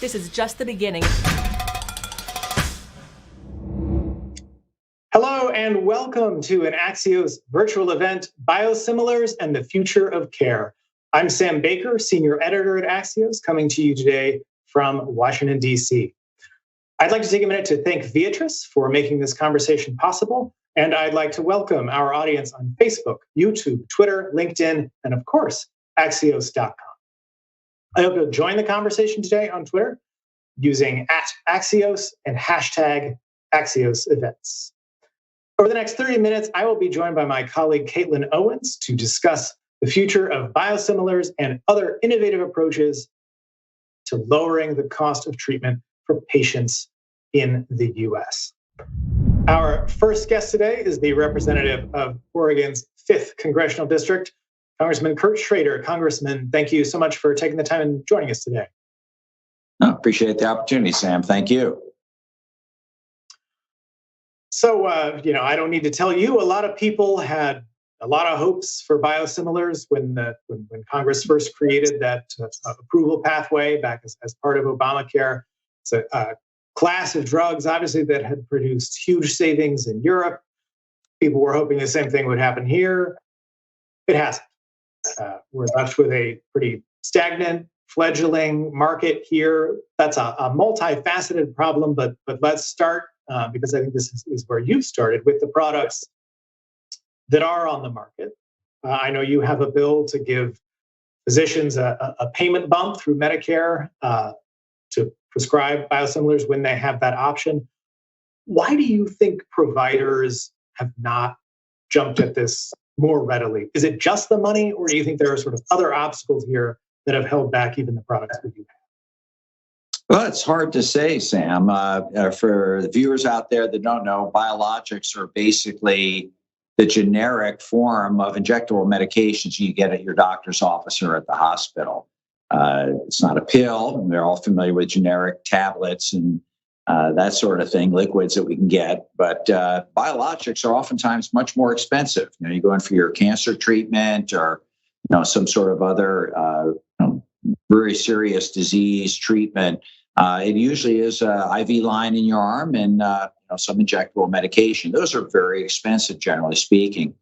This is just the beginning. Hello and welcome to an Axios virtual event, Biosimilars and the Future of Care. I'm Sam Baker, Senior Editor at Axios, coming to you today from Washington, D.C. I'd like to take a minute to thank Beatrice for making this conversation possible, and I'd like to welcome our audience on Facebook, YouTube, Twitter, LinkedIn, and of course, Axios.com. I hope you'll join the conversation today on Twitter using @Axios and #AxiosEvents. Over the next 30 minutes, I will be joined by my colleague Caitlin Owens to discuss the future of biosimilars and other innovative approaches to lowering the cost of treatment for patients in the US. Our first guest today is the representative of Oregon's 5th Congressional District, Congressman Kurt Schrader. Congressman, thank you so much for taking the time and joining us today. I appreciate the opportunity, Sam. Thank you. So, I don't need to tell you, a lot of people had a lot of hopes for biosimilars when Congress first created that approval pathway back as part of Obamacare. It's a class of drugs, obviously, that had produced huge savings in Europe. People were hoping the same thing would happen here. It hasn't. We're left with a pretty stagnant, fledgling market here. That's a multifaceted problem, but let's start, because I think this is where you started, with the products that are on the market. I know you have a bill to give physicians a payment bump through Medicare to prescribe biosimilars when they have that option. Why do you think providers have not jumped at this more readily? Is it just the money, or do you think there are sort of other obstacles here that have held back even the products that you have? Well, it's hard to say, Sam. For the viewers out there that don't know, biologics are basically the generic form of injectable medications you get at your doctor's office or at the hospital. It's not a pill. They're all familiar with generic tablets and that sort of thing, liquids that we can get. But biologics are oftentimes much more expensive. You go in for your cancer treatment or some sort of other very serious disease treatment. It usually is an IV line in your arm and some injectable medication. Those are very expensive, generally speaking.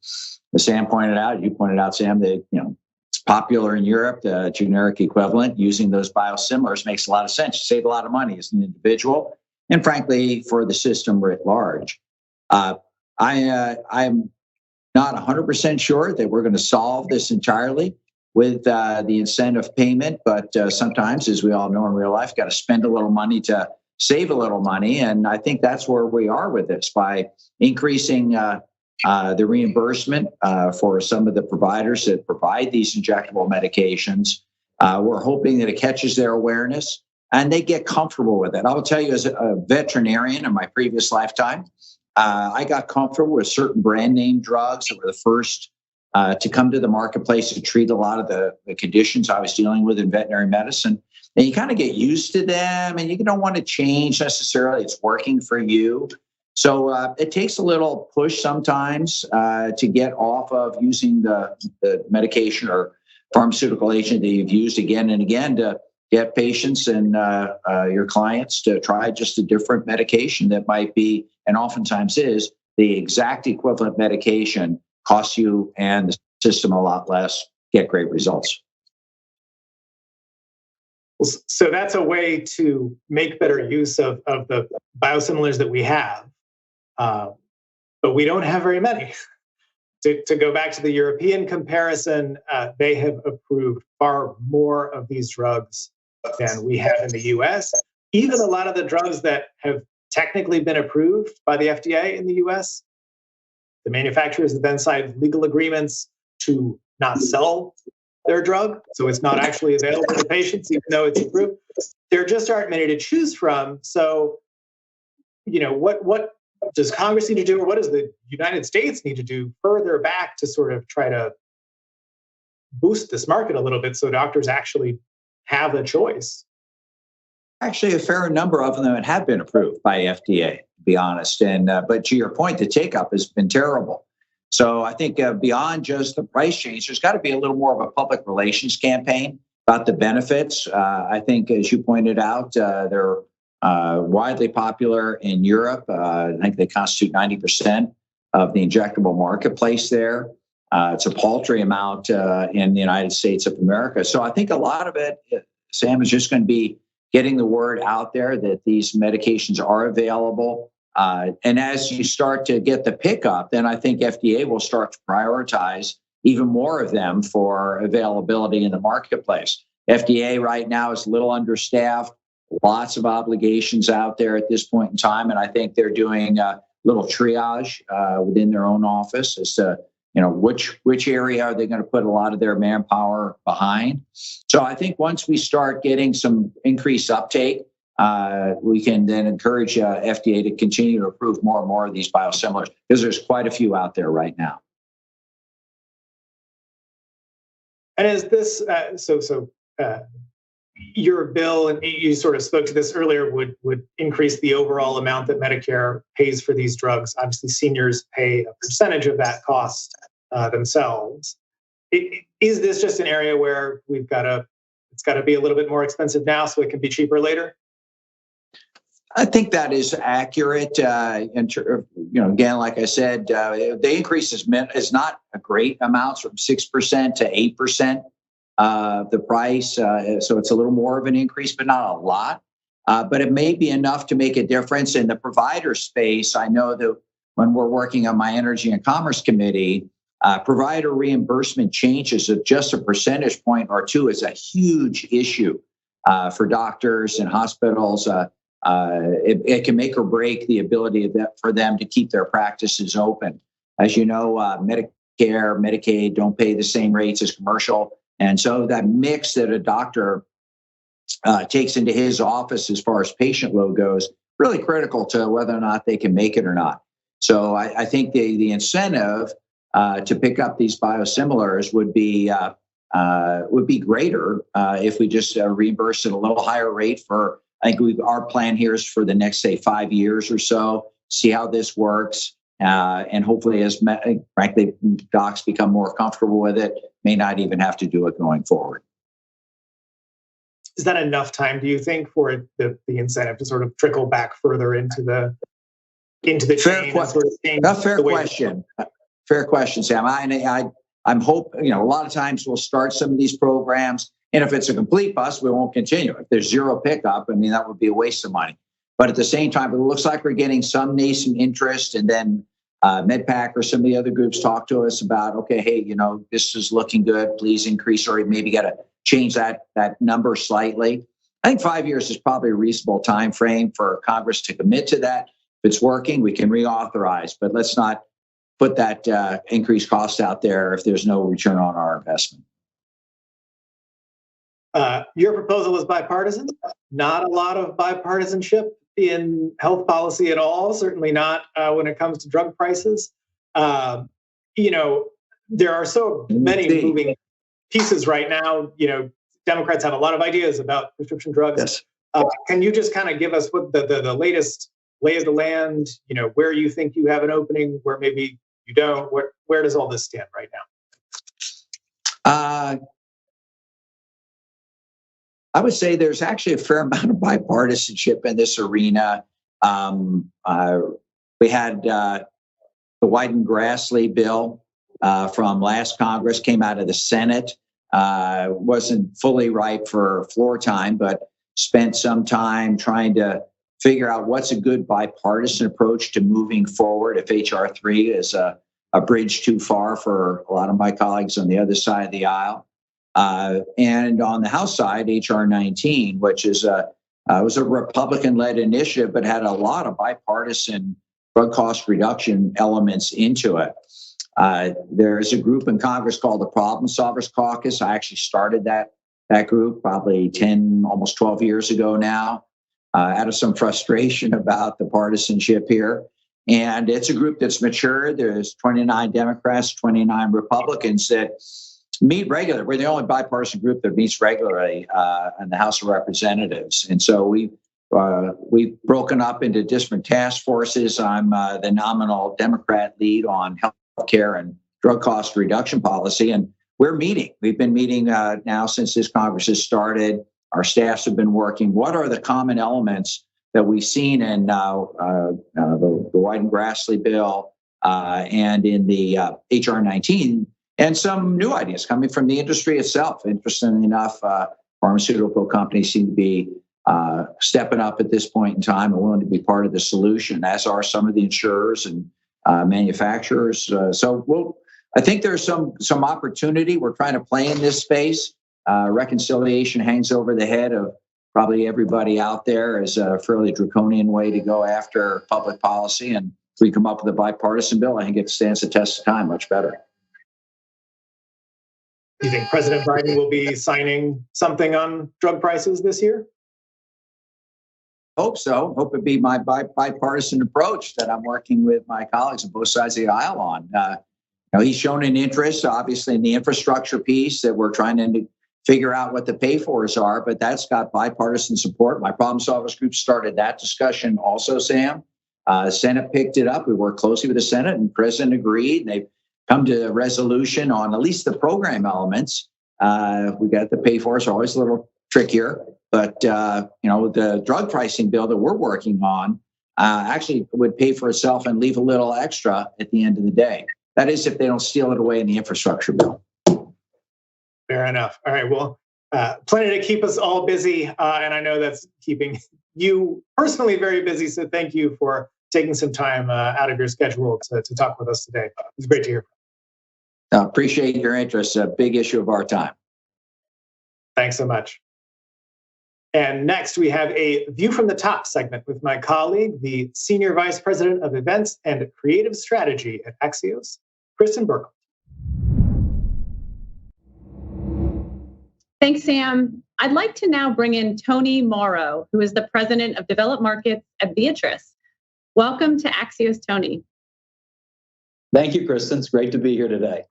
As Sam pointed out, you pointed out, Sam, that it's popular in Europe. The generic equivalent using those biosimilars makes a lot of sense. You save a lot of money as an individual, and frankly, for the system writ large. I'm not 100% sure that we're going to solve this entirely with the incentive payment, but sometimes, as we all know in real life, got to spend a little money to save a little money. And I think that's where we are with this, by increasing the reimbursement for some of the providers that provide these injectable medications. We're hoping that it catches their awareness and they get comfortable with it. I will tell you, as a veterinarian in my previous lifetime, I got comfortable with certain brand name drugs that were the first to come to the marketplace to treat a lot of the conditions I was dealing with in veterinary medicine. And you kind of get used to them and you don't want to change necessarily. It's working for you. So it takes a little push sometimes to get off of using the medication or pharmaceutical agent that you've used again and again, to get patients and your clients to try just a different medication that might be, and oftentimes is, the exact equivalent medication, costs you and the system a lot less, get great results. So that's a way to make better use of the biosimilars that we have, but we don't have very many. To go back to the European comparison, they have approved far more of these drugs than we have in the US. Even a lot of the drugs that have technically been approved by the FDA in the US, the manufacturers have then signed legal agreements to not sell their drug, so it's not actually available to patients, even though it's approved. There just aren't many to choose from. So, what does Congress need to do, or what does the United States need to do further back to sort of try to boost this market a little bit so doctors actually have a choice? Actually, a fair number of them have been approved by FDA, to be honest. And but to your point, the take-up has been terrible. So I think beyond just the price change, there's got to be a little more of a public relations campaign about the benefits. I think, as you pointed out, they're widely popular in Europe. I think they constitute 90% of the injectable marketplace there. It's a paltry amount in the United States of America. So I think a lot of it, Sam, is just going to be getting the word out there that these medications are available. And as you start to get the pickup, then I think FDA will start to prioritize even more of them for availability in the marketplace. FDA right now is a little understaffed, lots of obligations out there at this point in time. And I think they're doing a little triage within their own office as to which area are they going to put a lot of their manpower behind. So I think once we start getting some increased uptake, we can then encourage FDA to continue to approve more and more of these biosimilars, because there's quite a few out there right now. And is this your bill, and you sort of spoke to this earlier, would increase the overall amount that Medicare pays for these drugs? Obviously, seniors pay a percentage of that cost themselves. Is this just an area where it's got to be a little bit more expensive now so it can be cheaper later? I think that is accurate. Again, like I said, the increase is not a great amount, from 6% to 8% of the price. So it's a little more of an increase, but not a lot. But it may be enough to make a difference in the provider space. I know that when we're working on my Energy and Commerce Committee, provider reimbursement changes of just a percentage point or two is a huge issue for doctors and hospitals. It can make or break the ability for them to keep their practices open. As you know, Medicare, Medicaid don't pay the same rates as commercial. And so that mix that a doctor takes into his office as far as patient load goes, really critical to whether or not they can make it or not. So I think the incentive to pick up these biosimilars would be greater if we just reimburse at a little higher rate for. I think our plan here is for the next, say, 5 years or so, see how this works. And hopefully, as frankly, docs become more comfortable with it, may not even have to do it going forward. Is that enough time, do you think, for the incentive to sort of trickle back further into the chain? Fair question. Fair question, Sam. I'm hoping, a lot of times we'll start some of these programs, and if it's a complete bust, we won't continue. If there's zero pickup, that would be a waste of money. But at the same time, it looks like we're getting some nascent interest, and then MedPAC or some of the other groups talk to us about, okay, hey, this is looking good. Please increase, or maybe got to change that number slightly. I think 5 years is probably a reasonable time frame for Congress to commit to that. If it's working, we can reauthorize, but let's not put that increased cost out there if there's no return on our investment. Your proposal is bipartisan. Not a lot of bipartisanship in health policy at all. Certainly not when it comes to drug prices. There are so many moving pieces right now. Democrats have a lot of ideas about prescription drugs. Yes. Can you just kind of give us what the latest lay of the land? Where you think you have an opening, where maybe you don't. Where does all this stand right now? I would say there's actually a fair amount of bipartisanship in this arena. We had the Wyden-Grassley bill from last Congress, came out of the Senate. Wasn't fully ripe for floor time, but spent some time trying to figure out what's a good bipartisan approach to moving forward if H.R. 3 is a bridge too far for a lot of my colleagues on the other side of the aisle. And on the House side, H.R. 19, which was a Republican-led initiative, but had a lot of bipartisan drug cost reduction elements into it. There's a group in Congress called the Problem Solvers Caucus. I actually started that group probably 10, almost 12 years ago now, out of some frustration about the partisanship here. And it's a group that's matured. There's 29 Democrats, 29 Republicans that meet regularly. We're the only bipartisan group that meets regularly in the House of Representatives. And so we've broken up into different task forces. I'm the nominal Democrat lead on health care and drug cost reduction policy. And we're meeting. We've been meeting now since this Congress has started. Our staffs have been working. What are the common elements that we've seen in the Wyden-Grassley bill and in the HR 19, and some new ideas coming from the industry itself? Interestingly enough, pharmaceutical companies seem to be stepping up at this point in time and willing to be part of the solution, as are some of the insurers and manufacturers. I think there's some opportunity. We're trying to play in this space. Reconciliation hangs over the head of probably everybody out there as a fairly draconian way to go after public policy. And if we come up with a bipartisan bill, I think it stands the test of time much better. Do you think President Biden will be signing something on drug prices this year? Hope so. Hope it be my bipartisan approach that I'm working with my colleagues on both sides of the aisle on. He's shown an interest, obviously, in the infrastructure piece that we're trying to figure out what the pay-fors are, but that's got bipartisan support. My problem solvers group started that discussion also, Sam. Senate picked it up. We worked closely with the Senate, and the President agreed. And they've come to a resolution on at least the program elements. We got the pay-fors, always a little trickier, but the drug pricing bill that we're working on actually would pay for itself and leave a little extra at the end of the day. That is, if they don't steal it away in the infrastructure bill. Fair enough. All right. Well, plenty to keep us all busy. And I know that's keeping you personally very busy. So thank you for taking some time out of your schedule to talk with us today. It was great to hear. Appreciate your interest. A big issue of our time. Thanks so much. And next, we have a View from the Top segment with my colleague, the Senior Vice President of Events and Creative Strategy at Axios, Kristen Burkle. Thanks, Sam. I'd like to now bring in Tony Morrow, who is the President of Developed Markets at Viatris. Welcome to Axios, Tony. Thank you, Kristen. It's great to be here today.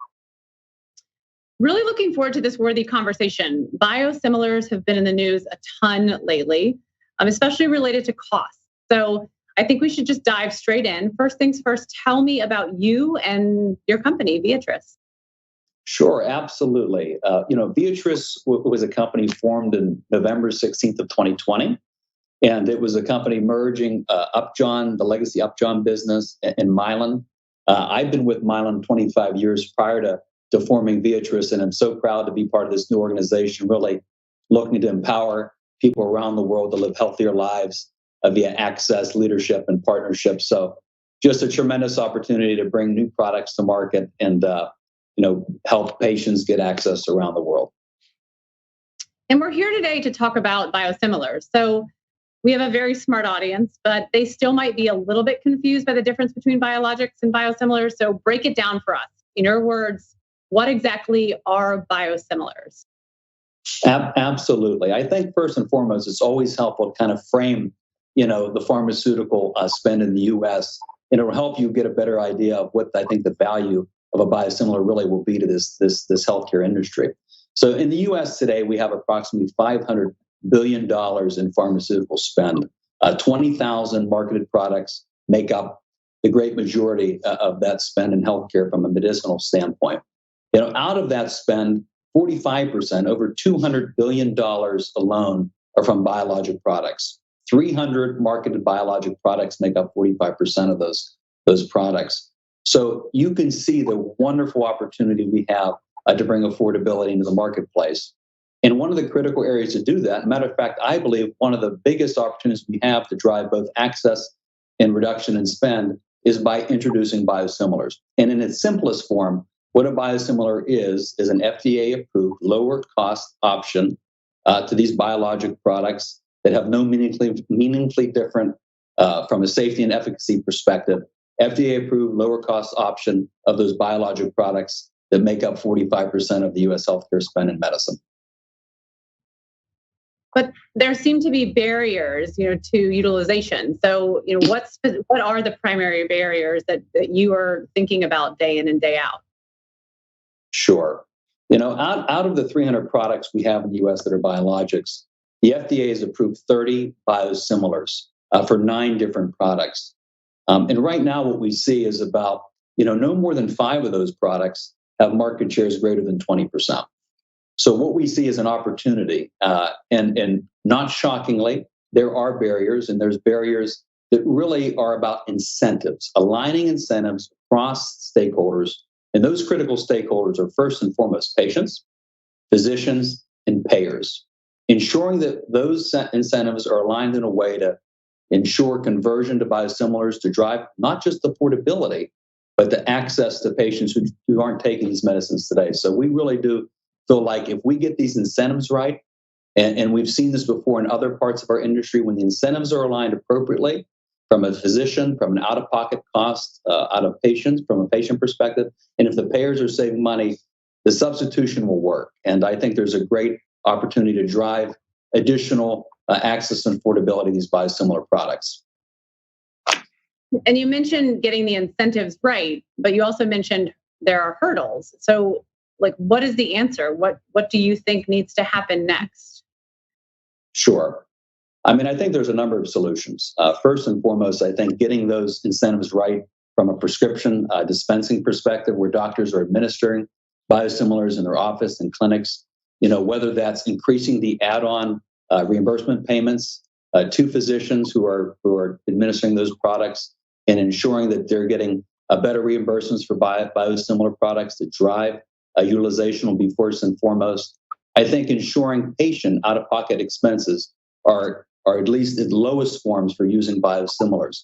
Really looking forward to this worthy conversation. Biosimilars have been in the news a ton lately, especially related to cost. So I think we should just dive straight in. First things first, tell me about you and your company, Viatris. Sure, absolutely. Viatris was a company formed in November 16th of 2020. And it was a company merging Upjohn, the legacy Upjohn business, and Mylan. I've been with Mylan 25 years prior to forming Viatris, and I'm so proud to be part of this new organization, really looking to empower people around the world to live healthier lives via access, leadership, and partnership. So just a tremendous opportunity to bring new products to market and help patients get access around the world. And we're here today to talk about biosimilars. So we have a very smart audience, but they still might be a little bit confused by the difference between biologics and biosimilars. So break it down for us. In your words, what exactly are biosimilars? Absolutely. I think first and foremost, it's always helpful to kind of frame, the pharmaceutical spend in the U.S. and it'll help you get a better idea of what I think the value of a biosimilar really will be to this healthcare industry. So in the U.S. today, we have approximately $500 billion in pharmaceutical spend. 20,000 marketed products make up the great majority of that spend in healthcare from a medicinal standpoint. Out of that spend, 45%, over $200 billion alone are from biologic products. 300 marketed biologic products make up 45% of those products. So you can see the wonderful opportunity we have to bring affordability into the marketplace. And one of the critical areas to do that, matter of fact, I believe one of the biggest opportunities we have to drive both access and reduction in spend is by introducing biosimilars. And in its simplest form, what a biosimilar is an FDA-approved lower cost option to these biologic products that have no meaningfully different from a safety and efficacy perspective, FDA-approved lower cost option of those biologic products that make up 45% of the U.S. healthcare spend in medicine. But there seem to be barriers, to utilization. So, what are the primary barriers that you are thinking about day in and day out? Sure. Out of the 300 products we have in the U.S. that are biologics, the FDA has approved 30 biosimilars for 9 different products. And right now what we see is about, no more than 5 of those products have market shares greater than 20%. So what we see is an opportunity, and not shockingly, there are barriers, and there's barriers that really are about incentives, aligning incentives across stakeholders. And those critical stakeholders are first and foremost patients, physicians, and payers. Ensuring that those incentives are aligned in a way to ensure conversion to biosimilars to drive not just affordability, but the access to patients who aren't taking these medicines today. So we really do feel like if we get these incentives right, and we've seen this before in other parts of our industry, when the incentives are aligned appropriately from a physician, from an out-of-pocket cost, out of patients, from a patient perspective, and if the payers are saving money, the substitution will work. And I think there's a great opportunity to drive additional access and affordability of these biosimilar products. And you mentioned getting the incentives right, but you also mentioned there are hurdles. So, like, what is the answer? What do you think needs to happen next? Sure. I mean, I think there's a number of solutions. First and foremost, I think getting those incentives right from a prescription dispensing perspective, where doctors are administering biosimilars in their office and clinics, whether that's increasing the add-on reimbursement payments to physicians who are administering those products, and ensuring that they're getting better reimbursements for biosimilar products to drive utilization will be first and foremost. I think ensuring patient out-of-pocket expenses are at least the lowest forms for using biosimilars,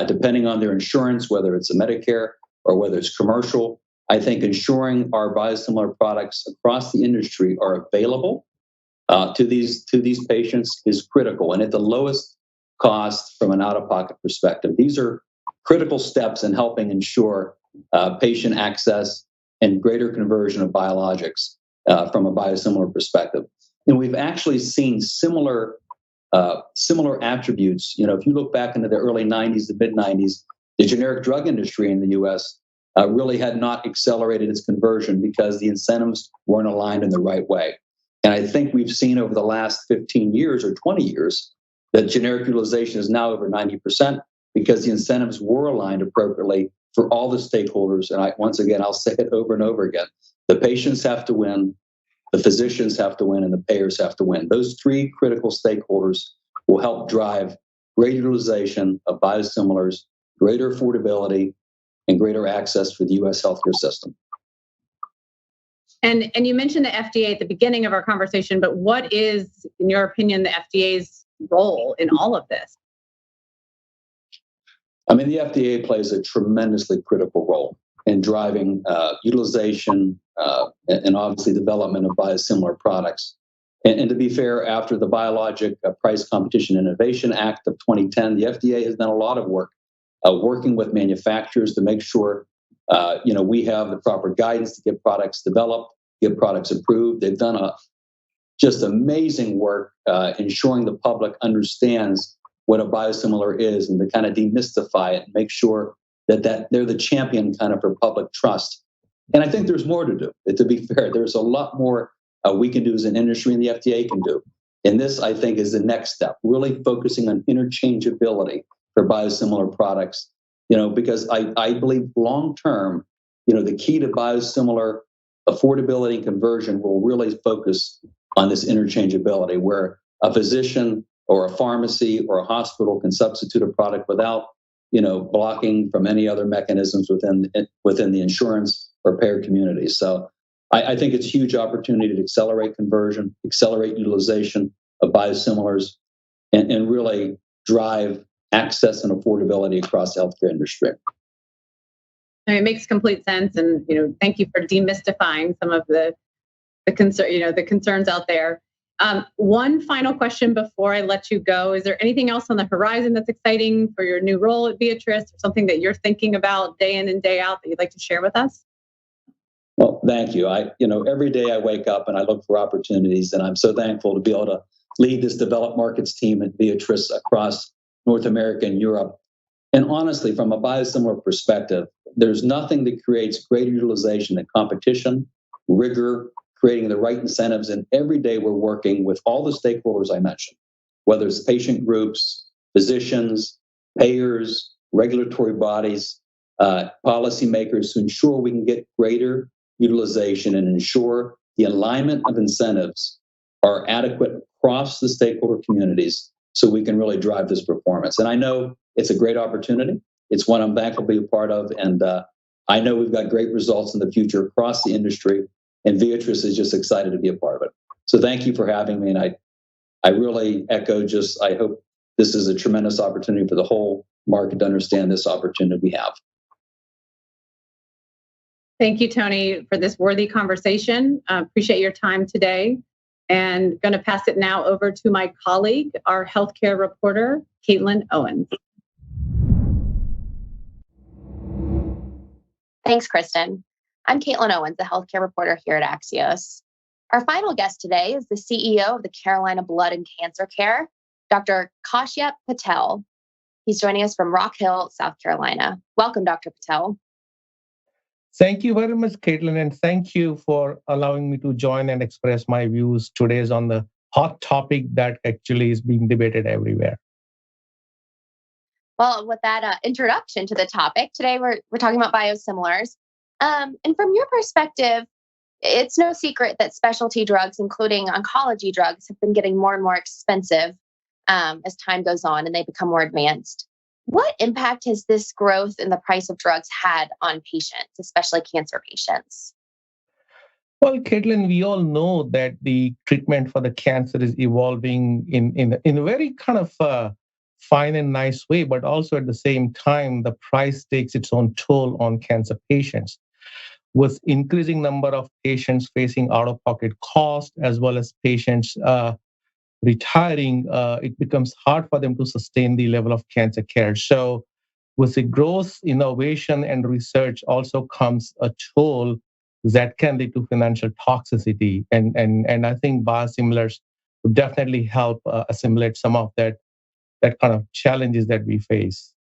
depending on their insurance, whether it's a Medicare or whether it's commercial. I think ensuring our biosimilar products across the industry are available to these patients is critical, and at the lowest cost from an out-of-pocket perspective. These are critical steps in helping ensure patient access and greater conversion of biologics from a biosimilar perspective. And we've actually seen similar attributes. If you look back into the early 90s, the mid 90s, the generic drug industry in the US really had not accelerated its conversion because the incentives weren't aligned in the right way. And I think we've seen over the last 15 years or 20 years that generic utilization is now over 90% because the incentives were aligned appropriately for all the stakeholders. And I'll say it over and over again. The patients have to win, the physicians have to win, and the payers have to win. Those three critical stakeholders will help drive greater utilization of biosimilars, greater affordability, and greater access for the U.S. healthcare system. And you mentioned the FDA at the beginning of our conversation, but what is, in your opinion, the FDA's role in all of this? I mean, the FDA plays a tremendously critical role in driving utilization and obviously development of biosimilar products. And to be fair, after the Biologic Price Competition Innovation Act of 2010, the FDA has done a lot of work working with manufacturers to make sure we have the proper guidance to get products developed, get products approved. They've done just amazing work ensuring the public understands what a biosimilar is and to kind of demystify it and make sure that they're the champion kind of for public trust. And I think there's more to do. To be fair, there's a lot more we can do as an industry and the FDA can do. And this, I think, is the next step, really focusing on interchangeability for biosimilar products, because I believe long-term, the key to biosimilar affordability and conversion will really focus on this interchangeability where a physician or a pharmacy or a hospital can substitute a product without, blocking from any other mechanisms within the insurance or payer community. So I think it's a huge opportunity to accelerate conversion, accelerate utilization of biosimilars, and really drive access and affordability across the healthcare industry. It makes complete sense, and thank you for demystifying some of the concerns out there. One final question before I let you go: is there anything else on the horizon that's exciting for your new role at Viatris, or something that you're thinking about day in and day out that you'd like to share with us? Well, thank you. Every day I wake up and I look for opportunities, and I'm so thankful to be able to lead this developed markets team at Viatris across North America and Europe. And honestly, from a biosimilar perspective, there's nothing that creates greater utilization than competition, rigor, creating the right incentives. And every day we're working with all the stakeholders I mentioned, whether it's patient groups, physicians, payers, regulatory bodies, policymakers, to ensure we can get greater utilization and ensure the alignment of incentives are adequate across the stakeholder communities so we can really drive this performance. And I know it's a great opportunity. It's one I'm thankful to be a part of. And I know we've got great results in the future across the industry. And Beatrice is just excited to be a part of it. So thank you for having me. And I really echo I hope this is a tremendous opportunity for the whole market to understand this opportunity we have. Thank you, Tony, for this worthy conversation. Appreciate your time today. And going to pass it now over to my colleague, our healthcare reporter, Caitlin Owens. Thanks, Kristen. I'm Caitlin Owens, the healthcare reporter here at Axios. Our final guest today is the CEO of the Carolina Blood and Cancer Care, Dr. Kashyap Patel. He's joining us from Rock Hill, South Carolina. Welcome, Dr. Patel. Thank you very much, Caitlin, and thank you for allowing me to join and express my views today on the hot topic that actually is being debated everywhere. Well, with that introduction to the topic, today we're talking about biosimilars. And from your perspective, it's no secret that specialty drugs, including oncology drugs, have been getting more and more expensive as time goes on and they become more advanced. What impact has this growth in the price of drugs had on patients, especially cancer patients? Well, Caitlin, we all know that the treatment for the cancer is evolving in a very kind of fine and nice way, but also at the same time, the price takes its own toll on cancer patients. With increasing number of patients facing out-of-pocket costs, as well as patients retiring, it becomes hard for them to sustain the level of cancer care. So with the growth, innovation, and research also comes a toll that can lead to financial toxicity. And I think biosimilars would definitely help assimilate some of that kind of challenges that we face.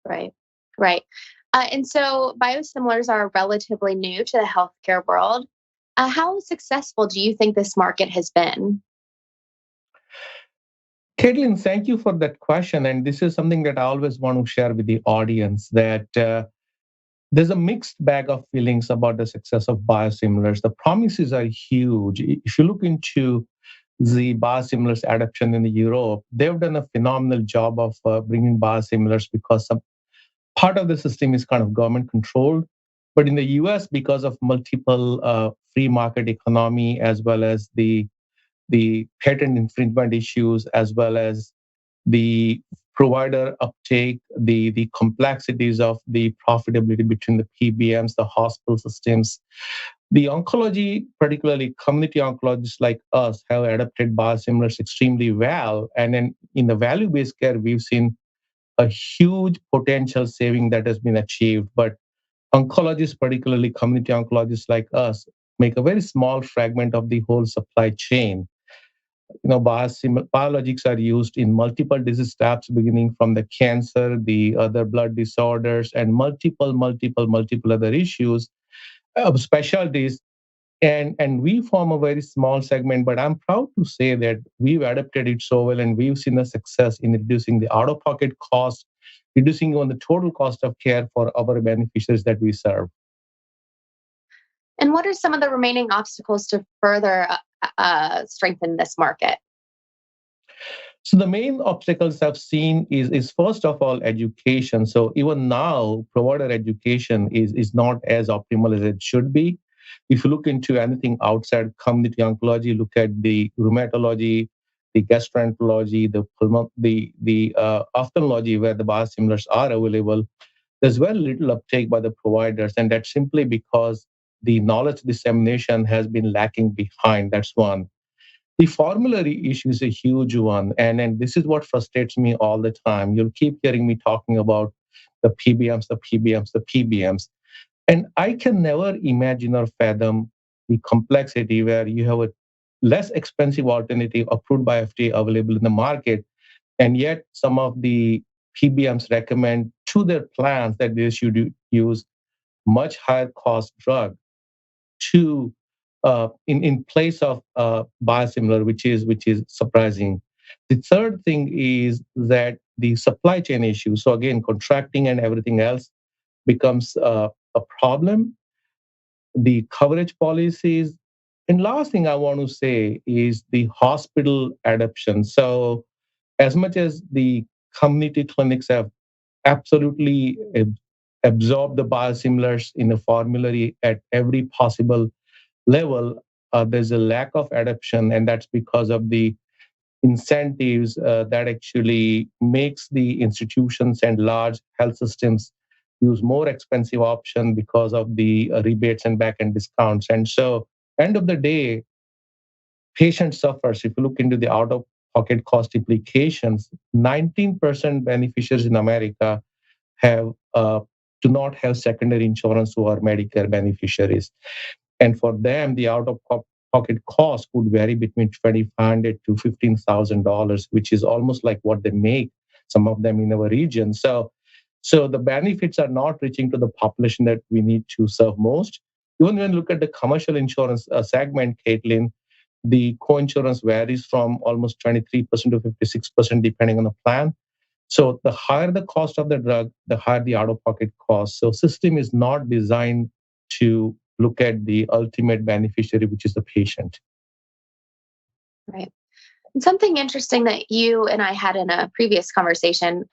Right. And so biosimilars are relatively new to the healthcare world. How successful do you think this market has been? Caitlin, thank you for that question. And this is something that I always want to share with the audience, that there's a mixed bag of feelings about the success of biosimilars. The promises are huge. If you look into the biosimilars adoption in Europe, they've done a phenomenal job of bringing biosimilars because some part of the system is kind of government controlled. But in the US, because of multiple free market economy, as well as the patent infringement issues, as well as the provider uptake, the complexities of the profitability between the PBMs, the hospital systems, the oncology, particularly community oncologists like us, have adapted biosimilars extremely well. And then in the value-based care, we've seen a huge potential saving that has been achieved. But oncologists, particularly community oncologists like us, make a very small fragment of the whole supply chain. Biologics are used in multiple disease types, beginning from the cancer, the other blood disorders, and multiple other issues of specialties. And we form a very small segment, but I'm proud to say that we've adapted it so well, and we've seen a success in reducing the out-of-pocket cost, reducing on the total cost of care for our beneficiaries that we serve. And what are some of the remaining obstacles to further strengthen this market? So the main obstacles I've seen is first of all, education. So even now, provider education is not as optimal as it should be. If you look into anything outside community oncology, look at the rheumatology, the gastroenterology, the ophthalmology, where the biosimilars are available, there's very little uptake by the providers, and that's simply because the knowledge dissemination has been lacking behind. That's one. The formulary issue is a huge one, and this is what frustrates me all the time. You'll keep hearing me talking about the PBMs. And I can never imagine or fathom the complexity where you have a less expensive alternative approved by FDA available in the market, and yet some of the PBMs recommend to their plans that they should use much higher cost drug to in place of biosimilar, which is surprising. The third thing is that the supply chain issue. So again, contracting and everything else becomes a problem. the coverage policies. And last thing I want to say is the hospital adoption. So as much as the community clinics have absolutely absorbed the biosimilars in a formulary at every possible level, there's a lack of adoption, and that's because of the incentives that actually makes the institutions and large health systems use more expensive option because of the rebates and back-end discounts. And so, end of the day, patient suffers. If you look into the out-of-pocket cost implications, 19% beneficiaries in America have do not have secondary insurance who are Medicare beneficiaries. And for them, the out-of-pocket cost could vary between $2,500 to $15,000, which is almost like what they make, some of them in our region. So the benefits are not reaching to the population that we need to serve most. Even when you look at the commercial insurance segment, Caitlin, the co-insurance varies from almost 23% to 56% depending on the plan. So the higher the cost of the drug, the higher the out-of-pocket cost. So system is not designed to look at the ultimate beneficiary, which is the patient. Right. And something interesting that you and I had in a previous conversation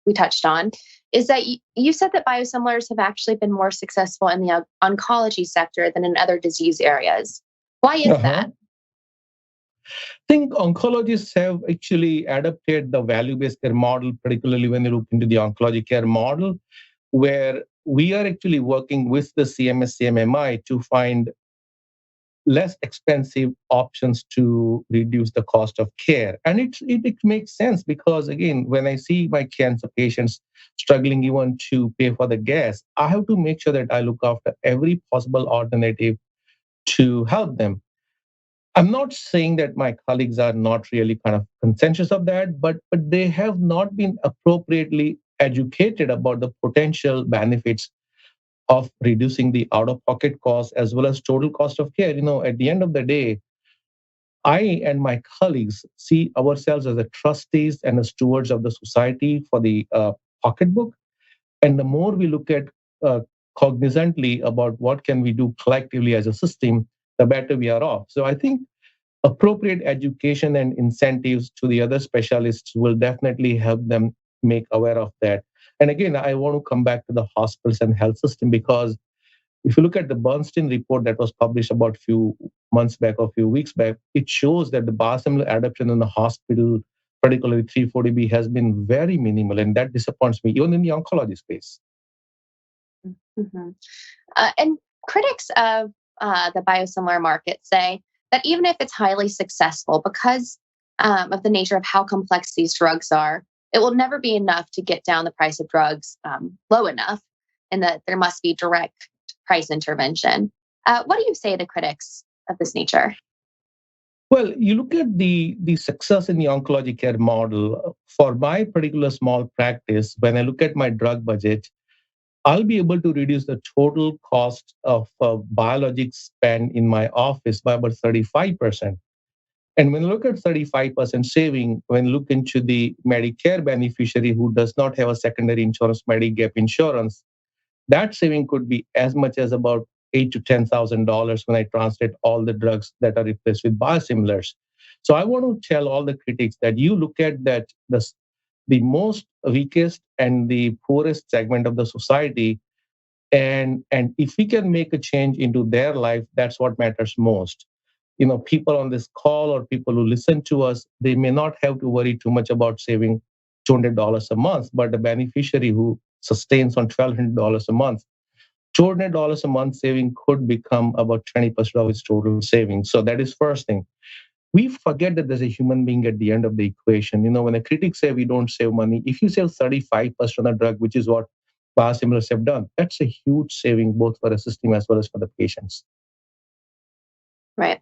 we touched on is that you said that biosimilars have actually been more successful in the oncology sector than in other disease areas. Why is that? I think oncologists have actually adapted the value-based care model, particularly when you look into the oncology care model, where we are actually working with the CMS, CMMI to find less expensive options to reduce the cost of care. And it makes sense because, again, when I see my cancer patients struggling even to pay for the gas, I have to make sure that I look after every possible alternative to help them. I'm not saying that my colleagues are not really kind of conscientious of that, but they have not been appropriately educated about the potential benefits of reducing the out-of-pocket cost as well as total cost of care. At the end of the day, I and my colleagues see ourselves as the trustees and the stewards of the society for the pocketbook. And the more we look at cognizantly about what can we do collectively as a system, the better we are off. So I think appropriate education and incentives to the other specialists will definitely help them make aware of that. And again, I want to come back to the hospitals and health system because if you look at the Bernstein report that was published about a few months back or a few weeks back, it shows that the biosimilar adoption in the hospital, particularly 340B, has been very minimal. And that disappoints me, even in the oncology space. Mm-hmm. And critics of the biosimilar market say that even if it's highly successful, because of the nature of how complex these drugs are, it will never be enough to get down the price of drugs low enough, and that there must be direct price intervention. What do you say to critics of this nature? Well, you look at the success in the oncology care model. For my particular small practice, when I look at my drug budget, I'll be able to reduce the total cost of biologics spend in my office by about 35%. And when you look at 35% saving, when you look into the Medicare beneficiary who does not have a secondary insurance, Medigap insurance, that saving could be as much as about $8,000 to $10,000 when I translate all the drugs that are replaced with biosimilars. So I want to tell all the critics that you look at that the most weakest and the poorest segment of the society, and if we can make a change into their life, that's what matters most. People on this call or people who listen to us, they may not have to worry too much about saving $200 a month, but the beneficiary who sustains on $1,200 a month, $200 a month saving could become about 20% of its total savings. So that is first thing. We forget that there's a human being at the end of the equation. When the critics say we don't save money, if you save 35% on a drug, which is what biosimilars have done, that's a huge saving both for the system as well as for the patients. Right.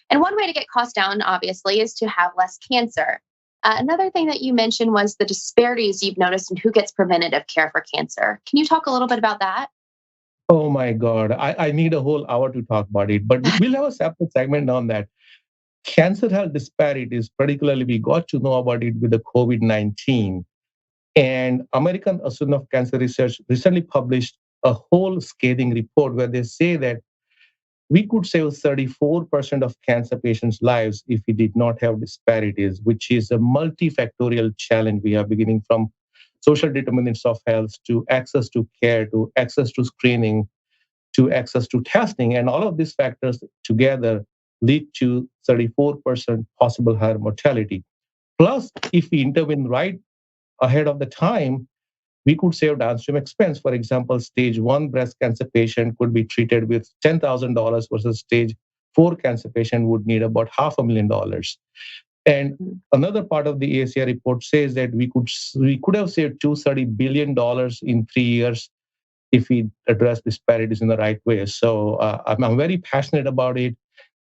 And one way to get costs down, obviously, is to have less cancer. Another thing that you mentioned was the disparities you've noticed in who gets preventative care for cancer. Can you talk a little bit about that? Oh my God, I need a whole hour to talk about it, but we'll have a separate segment on that. Cancer health disparities, particularly we got to know about it with the COVID-19. And American Association of Cancer Research recently published a whole scathing report where they say that we could save 34% of cancer patients' lives if we did not have disparities, which is a multifactorial challenge we are beginning from social determinants of health to access to care, to access to screening, to access to testing. And all of these factors together lead to 34% possible higher mortality. Plus, if we intervene right ahead of the time, we could save downstream expense. For example, stage 1 breast cancer patient could be treated with $10,000 versus stage 4 cancer patient would need about $500,000. And another part of the ACR report says that we could have saved $230 billion in 3 years if we address disparities in the right way. So I'm very passionate about it.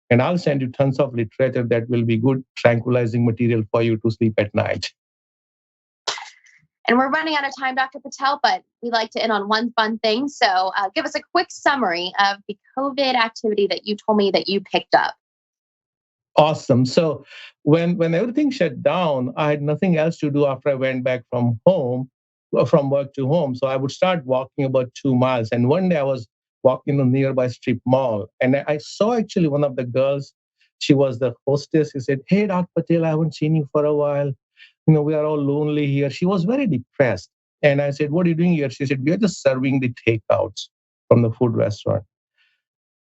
And I'll send you tons of literature that will be good tranquilizing material for you to sleep at night. And we're running out of time, Dr. Patel, but we like to end on one fun thing. So give us a quick summary of the COVID activity that you told me that you picked up. Awesome. So when everything shut down, I had nothing else to do after I went back from work to home. So I would start walking about 2 miles. And one day I was walking in a nearby strip mall, and I saw actually one of the girls. She was the hostess. She said, "Hey, Dr. Patel, I haven't seen you for a while. We are all lonely here." She was very depressed. And I said, "What are you doing here?" She said, "We are just serving the takeouts from the food restaurant."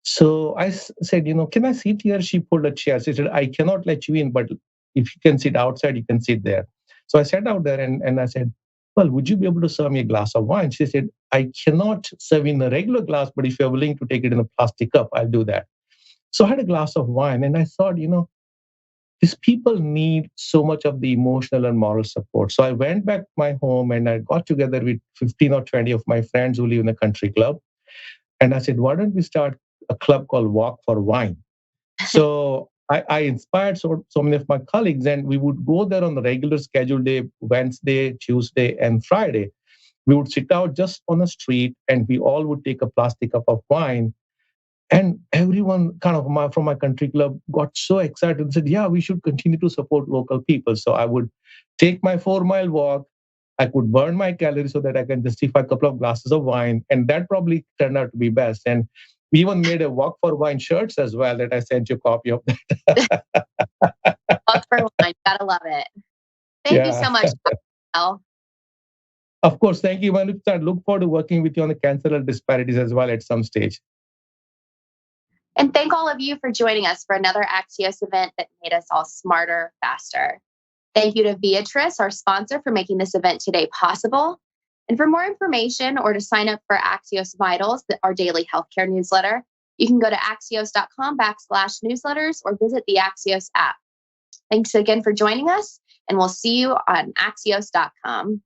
So I said, "Can I sit here?" She pulled a chair. She said, "I cannot let you in, but if you can sit outside, you can sit there." So I sat out there and I said, "Well, would you be able to serve me a glass of wine?" She said, "I cannot serve in a regular glass, but if you're willing to take it in a plastic cup, I'll do that." So I had a glass of wine and I thought, these people need so much of the emotional and moral support. So I went back to my home and I got together with 15 or 20 of my friends who live in a country club. And I said, "Why don't we start a club called Walk for Wine?" So I inspired so many of my colleagues, and we would go there on the regular scheduled day, Wednesday, Tuesday, and Friday. We would sit out just on the street and we all would take a plastic cup of wine. And everyone from my country club got so excited and said, "Yeah, we should continue to support local people." So I would take my 4-mile walk. I could burn my calories so that I can justify a couple of glasses of wine. And that probably turned out to be best. And we even made a Walk for Wine shirts as well that I sent you a copy of. Walk for Wine. Gotta love it. Thank you so much, Dr. Patel. Of course. Thank you. I look forward to working with you on the cancer disparities as well at some stage. And thank all of you for joining us for another Axios event that made us all smarter, faster. Thank you to Beatrice, our sponsor, for making this event today possible. And for more information or to sign up for Axios Vitals, our daily healthcare newsletter, you can go to axios.com/newsletters or visit the Axios app. Thanks again for joining us, and we'll see you on axios.com.